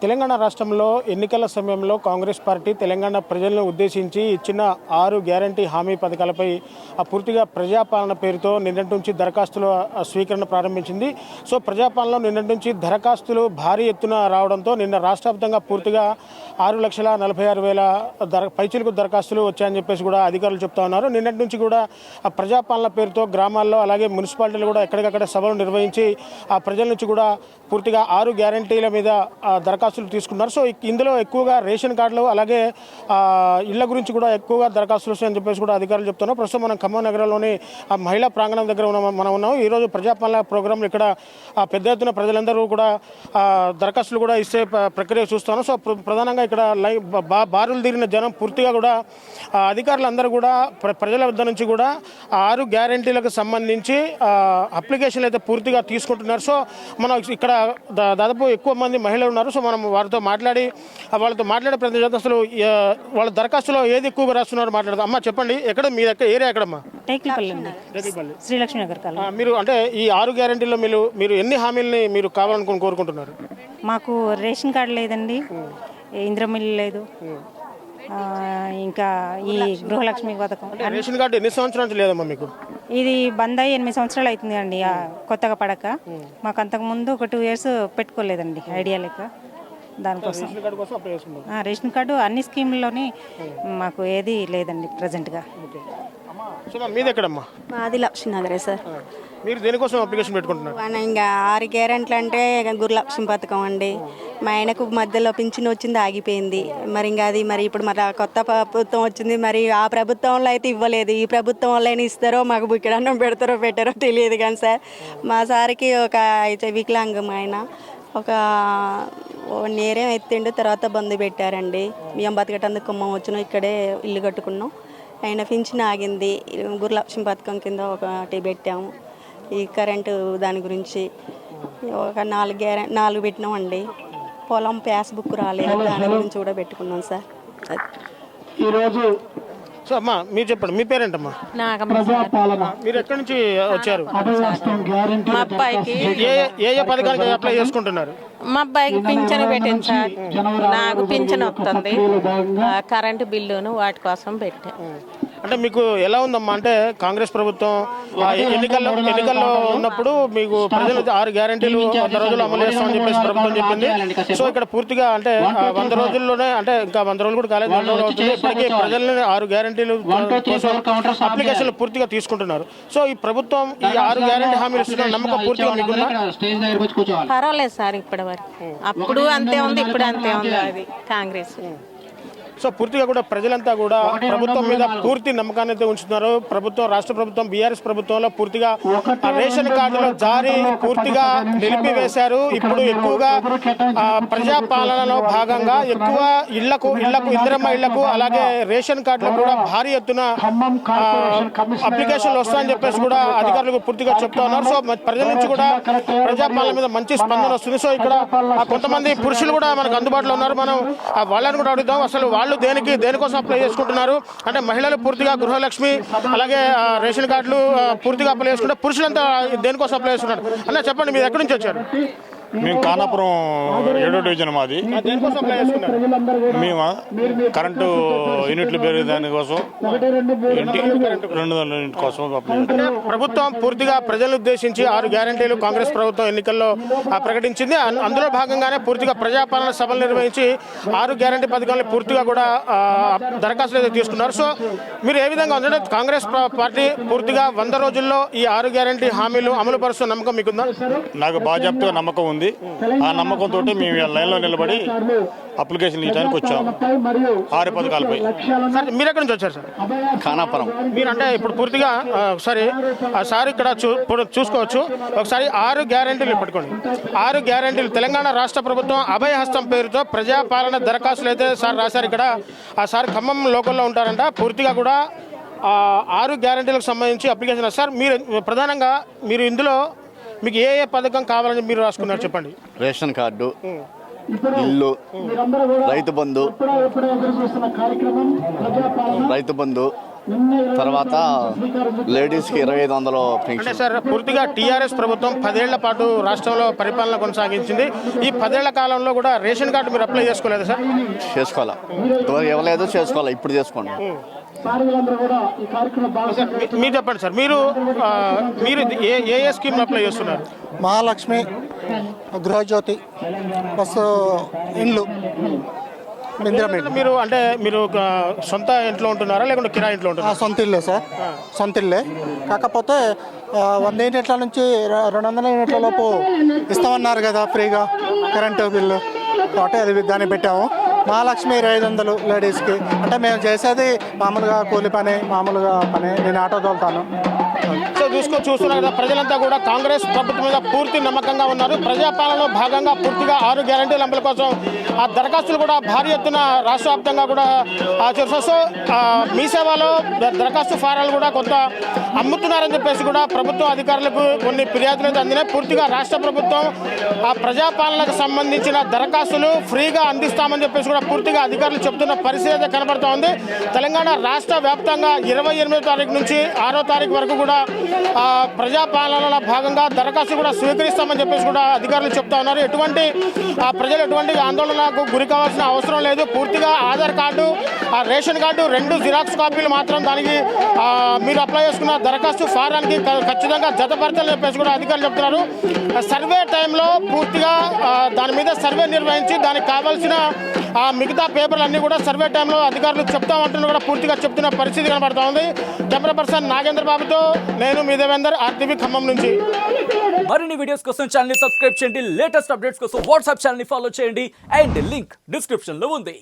తెలంగాణ రాష్ట్రంలో ఎన్నికల సమయంలో కాంగ్రెస్ పార్టీ తెలంగాణ ప్రజలను ఉద్దేశించి ఇచ్చిన 6 గ్యారంటీ హామీ పథకాలపై పూర్తిగా ప్రజాపాలన పేరుతో నిన్నటి నుంచి దరఖాస్తుల స్వీకరణ ప్రారంభించింది. సో ప్రజాపాలనలో నిన్నటి నుంచి దరఖాస్తులు భారీ ఎత్తున రావడంతో నిన్న రాష్ట్ర వ్యాప్తంగా పూర్తిగా 6,46,000 పైచిలకు దరఖాస్తులు వచ్చాయని చెప్పేసి కూడా అధికారులు చెప్తా ఉన్నారు. నిన్నటి నుంచి కూడా ప్రజాపాలన పేరుతో గ్రామాల్లో అలాగే మున్సిపాలిటీలు కూడా ఎక్కడికక్కడ సభలు నిర్వహించి ఆ ప్రజల నుంచి కూడా పూర్తిగా 6 గ్యారంటీల మీద దరఖాస్తులు తీసుకున్నారు. సో ఇందులో ఎక్కువగా రేషన్ కార్డులు అలాగే ఇళ్ల గురించి కూడా ఎక్కువగా దరఖాస్తులు వస్తాయని చెప్పేసి కూడా అధికారులు చెప్తున్నారు. ప్రస్తుతం మనం ఖమ్మం నగరంలోని మహిళా ప్రాంగణం దగ్గర మనం ఉన్నాం. ఈరోజు ప్రజాపాలన ప్రోగ్రాంలు ఇక్కడ పెద్ద ఎత్తున ప్రజలందరూ కూడా దరఖాస్తులు కూడా ఇచ్చే ప్రక్రియ చూస్తాను. సో ప్రధానంగా ఇక్కడ బారులు తీరిన జనం పూర్తిగా కూడా అధికారులందరూ కూడా ప్రజల వద్ద నుంచి కూడా 6 గ్యారంటీలకు సంబంధించి అప్లికేషన్లు అయితే పూర్తిగా తీసుకుంటున్నారు. సో మనం ఇక్కడ దాదాపు ఎక్కువ మంది మహిళలు ఉన్నారు. సో మనం వాళ్ళతో మాట్లాడే ప్రయత్నం చేద్దాం. అసలు వాళ్ళ దరఖాస్తులో ఏది ఎక్కువగా రాస్తున్నారు మాట్లాడదాం. అమ్మ చెప్పండి, ఎక్కడ మీ దగ్గర ఏరియా ఎక్కడమ్మా? శ్రీలక్ష్మి నగర్. మీరు అంటే ఈ 6 గ్యారంటీలో మీరు ఎన్ని హామీలని మీరు కావాలనుకుని కోరుకుంటున్నారు? మాకు రేషన్ కార్డు లేదండి, ఇంద్రమిల్లు లేదు, ఇంకా ఈ గృహలక్ష్మి పథకం. రేషన్ కార్డు ఎన్ని సంవత్సరాల నుంచి లేదమ్మా మీకు? ఇది బంద్ అయ్యి 8 సంవత్సరాలు అవుతుంది అండి, కొత్తగా పడక. మాకు అంతకుముందు ఒక 2 years పెట్టుకోలేదండి ఐడియా లేక. దానికోసం రేషన్ కార్డు అన్ని స్కీమ్లోని మాకు ఏది లేదండి ప్రజెంట్గా. మీది ఎక్కడమ్మా? మాది లక్ష్మీనగరే సార్. మీరు దేనికోసం అప్లికేషన్ పెట్టుకుంటున్నారు? ఇంకా 6 గ్యారెంట్లు అంటే గురులక్ష్మి పథకం అండి. మా ఆయనకు మధ్యలో పింఛన్ వచ్చింది, ఆగిపోయింది. మరి ఇంకా అది మరి ఇప్పుడు మరి కొత్త ప్రభుత్వం వచ్చింది, మరి ఆ ప్రభుత్వంలో అయితే ఇవ్వలేదు. ఈ ప్రభుత్వం వల్ల ఇస్తారో మాకు బుక్కిడన్నం పెడతారో పెట్టారో తెలియదు. కానీ సార్ మా సార్కి ఒక అయితే వికలాంగం ఆయన ఒక 1 year ఎత్తిండు, తర్వాత బంద్ పెట్టారండి. బియ్యం బతకటందుకు కుమ్మం వచ్చినాం, ఇక్కడే ఇల్లు కట్టుకున్నాం. ఆయన పింఛన్ ఆగింది. గురులక్ష్మి పథకం కింద ఒకటి పెట్టాము. ఈ కరెంటు దాని గురించి ఒక 4 పెట్టినాం అండి. పొలం పాస్బుక్ రాలేదు, దాని గురించి కూడా పెట్టుకున్నాం సార్. ఈరోజు సో అమ్మా మీరు చెప్పండి, మీ పేరేంటమ్మా? మీరు ఎక్కడి నుంచి వచ్చారు? మా అబ్బాయికి ఏ పథకానికి అప్లై చేసుకుంటున్నారు? మా అబ్బాయికి పింఛను పెట్టింది సార్. నాకు పింఛను వస్తుంది, కరెంటు బిల్లును వాటి కోసం పెట్టా. అంటే మీకు ఎలా ఉందమ్మా? అంటే కాంగ్రెస్ ప్రభుత్వం ఎన్నికల్లో ఉన్నప్పుడు మీకు ప్రజలు 6 గ్యారంటీలు 100 రోజులు అమలు చేస్తామని చెప్పేసి ప్రభుత్వం చెప్పింది. సో ఇక్కడ పూర్తిగా అంటే 100 రోజుల్లోనే, అంటే ఇంకా 100 రోజులు కూడా కాలేదు, 100 రోజులు అవుతుంది. ఇప్పటికీ ప్రజలని 6 గ్యారంటీలు అప్లికేషన్లు పూర్తిగా తీసుకుంటున్నారు. సో ఈ ప్రభుత్వం ఈ 6 గ్యారంటీ హామీలు ఇస్తున్న నమ్మకం పూర్తిగా మీకుందా? పర్వాలేదు సార్, ఇప్పటి వరకు. అప్పుడు అంతే ఉంది, ఇప్పుడు అంతే ఉంది అది కాంగ్రెస్. సో పూర్తిగా కూడా ప్రజలంతా కూడా ప్రభుత్వం మీద పూర్తి నమ్మకాన్ని అయితే ఉంచుతున్నారు. రాష్ట్ర ప్రభుత్వం బీఆర్ఎస్ ప్రభుత్వంలో పూర్తిగా రేషన్ కార్డుల జారీ పూర్తిగా నిలిపివేశారు. ఇప్పుడు ఎక్కువగా ప్రజాపాలనలో భాగంగా ఎక్కువ ఇళ్లకు ఇందిరమ్మ ఇళ్లకు అలాగే రేషన్ కార్డులకు కూడా భారీ ఎత్తున అప్లికేషన్లు వస్తాయని చెప్పేసి కూడా అధికారులకు పూర్తిగా చెప్తా ఉన్నారు. సో ప్రజల నుంచి కూడా ప్రజాపాలన మీద మంచి స్పందన వస్తుంది. సో ఇక్కడ కొంతమంది పురుషులు కూడా మనకు అందుబాటులో ఉన్నారు. మనం వాళ్ళని కూడా అడుగుతాం, అసలు వాళ్ళు దేనికోసం అప్లై చేసుకుంటున్నారు అంటే. మహిళలు పూర్తిగా గృహలక్ష్మి అలాగే రేషన్ కార్డులు పూర్తిగా అప్లై చేసుకుంటారు. పురుషులంతా దేనికోసం అప్లై చేసుకుంటారు? అన్న చెప్పండి, మీరు ఎక్కడి నుంచి వచ్చారు? మేము కానాపురం 7వ డివిజన్ మాది. మేము కరెంటు యూనిట్లు పెరిగే దానికోసం, 200 యూనిట్ కోసం. ప్రభుత్వం పూర్తిగా ప్రజలను ఉద్దేశించి 6 గ్యారంటీలు కాంగ్రెస్ ప్రభుత్వం ఎన్నికల్లో ప్రకటించింది. అందులో భాగంగానే పూర్తిగా ప్రజాపాలన సభలు నిర్వహించి 6 గ్యారంటీ పథకాలను పూర్తిగా కూడా దరఖాస్తులు అయితే తీసుకున్నారు. సో మీరు ఏ విధంగా ఉందంటే కాంగ్రెస్ పార్టీ పూర్తిగా 100 రోజుల్లో ఈ 6 గ్యారంటీ హామీలు అమలు పరుస్తున్న నమ్మకం మీకుందా? నాకు బాధ్యతగా నమ్మకం ఉంది. ఆ నమ్మకంతో మేము లైన్లో నిలబడి అప్లికేషన్ ఇవ్వడానికి వచ్చాము 6 పథకాలపై. మీరు ఎక్కడి నుంచి వచ్చారు సార్? ఖానాపురం. మీరు అంటే ఇప్పుడు పూర్తిగా సార్ ఇక్కడ చూసుకోవచ్చు. ఒకసారి 6 గ్యారంటీలు పట్టుకోండి. 6 గ్యారంటీలు తెలంగాణ రాష్ట్ర ప్రభుత్వం అభయ హస్తం పేరుతో ప్రజాపాలన దరఖాస్తులు అయితే సార్ రాశారు. ఇక్కడ ఆ సార్ ఖమ్మం లోకల్లో ఉంటారంట. పూర్తిగా కూడా 6 గ్యారంటీలకు సంబంధించి అప్లికేషన్. సార్ మీరు ప్రధానంగా మీరు ఇందులో మీకు ఏ పథకం కావాలని మీరు రాసుకున్నారు చెప్పండి? రేషన్ కార్డు, ఇల్లు, రైతు బంధు, తర్వాత లేడీస్కి 2500 అంటే పెన్షన్. సార్ పూర్తిగా టీఆర్ఎస్ ప్రభుత్వం 10 ఏళ్ల పాటు రాష్ట్రంలో పరిపాలన కొనసాగించింది. ఈ 10 ఏళ్ల కాలంలో కూడా రేషన్ కార్డు మీరు అప్లై చేసుకోలేదు సార్? చేసుకోవాలా, ఇంతవరకు ఇవ్వలేదు, చేసుకోవాలా, ఇప్పుడు చేసుకోండి. మీరు చెప్పండి సార్, మీరు ఏ స్కీమ్ అప్లై చేస్తున్నారు? మహాలక్ష్మి, గృహజ్యోతి ప్లస్ ఇండ్లు, మీరు అంటే మీరు ఒక సొంత ఇంట్లో ఉంటున్నారా లేకుంటే కిరాయి ఇంట్లో ఉంటున్నారా? సొంత ఇల్లే సార్, సొంత ఇల్లే. కాకపోతే 100 యూనిట్ల నుంచి 200 యూనిట్ల లోపు ఇస్తామన్నారు కదా ఫ్రీగా కరెంటు బిల్లు, కాబట్టి అది దాన్ని పెట్టాము. మహాలక్ష్మి 500 లేడీస్కి. అంటే మేము చేసేది మామూలుగా కూలి పని, మామూలుగా పని. నేను ఆటో తోలుతాను. సో చూస్తున్నారు కదా, ప్రజలంతా కూడా కాంగ్రెస్ ప్రభుత్వం మీద పూర్తి నమ్మకంగా ఉన్నారు. ప్రజాపాలనలో భాగంగా పూర్తిగా 6 గ్యారంటీల అమలు కోసం ఆ దరఖాస్తులు కూడా భారీ ఎత్తున రాష్ట్ర వ్యాప్తంగా కూడా సో మీ సేవలో దరఖాస్తు ఫారాలు కూడా కొంత అమ్ముతున్నారని చెప్పేసి కూడా ప్రభుత్వ అధికారులకు కొన్ని ఫిర్యాదులు అయితే అందినాయి. పూర్తిగా రాష్ట్ర ప్రభుత్వం ఆ ప్రజాపాలనకు సంబంధించిన దరఖాస్తులు ఫ్రీగా అందిస్తామని చెప్పేసి కూడా పూర్తిగా అధికారులు చెప్తున్న పరిస్థితి అయితే కనబడుతూ ఉంది. తెలంగాణ రాష్ట్ర వ్యాప్తంగా 28వ తారీఖు నుంచి 6వ తారీఖు వరకు కూడా ప్రజాపాలనలో భాగంగా దరఖాస్తు కూడా స్వీకరిస్తామని చెప్పేసి కూడా అధికారులు చెప్తా ఉన్నారు. ప్రజలు ఎటువంటి ఆందోళనకు గురి కావాల్సిన అవసరం లేదు. పూర్తిగా Aadhaar card, ration card 2 xerox కాపీలు మాత్రం దానికి మీరు అప్లై చేసుకున్న దరఖాస్తు ఫారానికి ఖచ్చితంగా జతపరచాలని చెప్పేసి కూడా అధికారులు చెప్తున్నారు. సర్వే టైంలో పూర్తిగా దాని మీద సర్వే నిర్వహించి దానికి కావాల్సిన మిగతా పేపర్లు అన్నీ కూడా సర్వే టైంలో అధికారులు చెప్తామంటున్నా కూడా పూర్తిగా చెప్తున్న పరిస్థితి కనబడుతూ ఉంది. కెమెరా పర్సన్ నాగేంద్ర బాబుతో నేను మీ దేవేందర్, RTV ఖమ్మం నుంచి. మరిన్ని వీడియోస్ కోసం ఛానల్ ని సబ్స్క్రైబ్ చేయండి, లేటెస్ట్ అప్డేట్స్ కోసం వాట్సాప్ ఛానల్ ని ఫాలో చేయండి అండ్ లింక్ డిస్క్రిప్షన్ లో ఉంది.